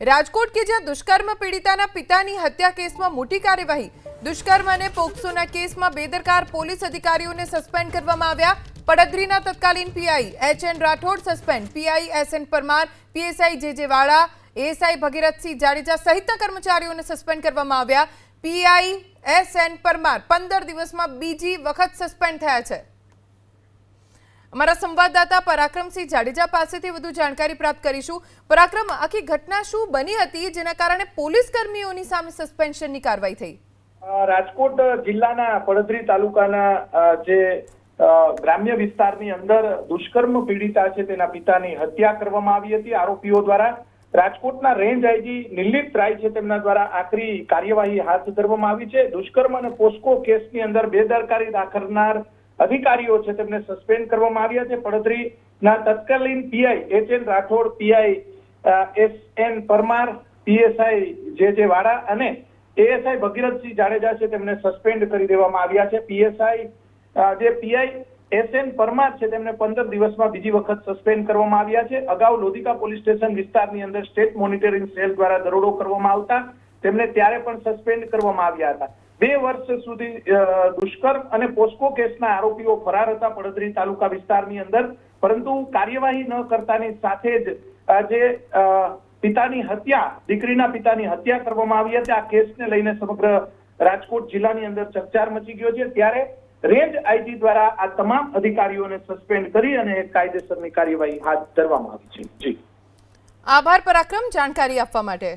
રાજકોટ કે જ્યાં દુષ્કર્મ પીડિતાના પિતાની હત્યા કેસમાં મોટી કાર્યવાહી। દુષ્કર્મ અને પોક્સોના કેસમાં બેદરકાર પોલીસ અધિકારીઓને સસ્પેન્ડ કરવામાં આવ્યા। પડદરીના તત્કાલીન PI H N. Rathod suspend, PI S N. Parmar, PSI J J. Vala, ASI Bhagirathsinh Jadeja સહિતના કર્મચારીઓને સસ્પેન્ડ કરવામાં આવ્યા। PI S N. પરમાર 15 દિવસમાં બીજી વખત સસ્પેન્ડ થયા છે। અમારા સંવાદદાતા પરાક્રમસિંહ જાડેજા પાસેથી વધુ જાણકારી પ્રાપ્ત કરીશું। પરાક્રમ, આખી ઘટના શું બની હતી જેના કારણે પોલીસ કર્મીઓની સામે સસ્પેન્શનની કાર્યવાહી થઈ? રાજકોટ જિલ્લાના પડદરી તાલુકાના જે ગ્રામ્ય વિસ્તારની અંદર દુષ્કર્મ પીડિતા છે તેના પિતાની હત્યા કરવામાં આવી હતી આરોપીઓ દ્વારા। રાજકોટના રેન્જ આઈજી નિર્લિપ્ત રાય છે તેમના દ્વારા આકરી કાર્યવાહી હાથ ધરવામાં આવી છે। દુષ્કર્મ અને પોસ્કો કેસની અંદર બેદરકારી દાખવનાર અધિકારીઓ છે તેમને સસ્પેન્ડ કરવામાં આવ્યા છે। પડદરીના તત્કાલીન PI H N. Rathod, PI S N. Parmar, PSI J J. Vala અને એએસઆઈ ભગીરથસિંહ જાડેજા છે તેમને સસ્પેન્ડ કરી દેવામાં આવ્યા છે। પીએસઆઈ જે પીઆઈ એસ.એન. પરમાર છે તેમને 15 દિવસમાં બીજી વખત સસ્પેન્ડ કરવામાં આવ્યા છે। અગાઉ લોધિકા પોલીસ સ્ટેશન વિસ્તારની અંદર સ્ટેટ મોનિટરિંગ સેલ દ્વારા દરોડો કરવામાં આવતા તેમને ત્યારે પણ સસ્પેન્ડ કરવામાં આવ્યા હતા। 2 વર્ષ સુધી દુષ્કર્મ અને પોસ્કો કેસના આરોપીઓ ફરાર હતા પડદરી તાલુકા વિસ્તારની અંદર, પરંતુ કાર્યવાહી ન કરતાની સાથે જ જે પિતાની હત્યા, દીકરીના પિતાની હત્યા કરવામાં આવી હતી, આ કેસને લઈને સમગ્ર રાજકોટ જિલ્લાની અંદર ચકચાર મચી ગયો છે। ત્યારે રેન્જ આઈજી દ્વારા આ તમામ અધિકારીઓને સસ્પેન્ડ કરી અને કાયદેસરની કાર્યવાહી હાથ ધરવામાં આવી છે। જી, આભાર પરાક્રમ, જાણકારી આપવા માટે।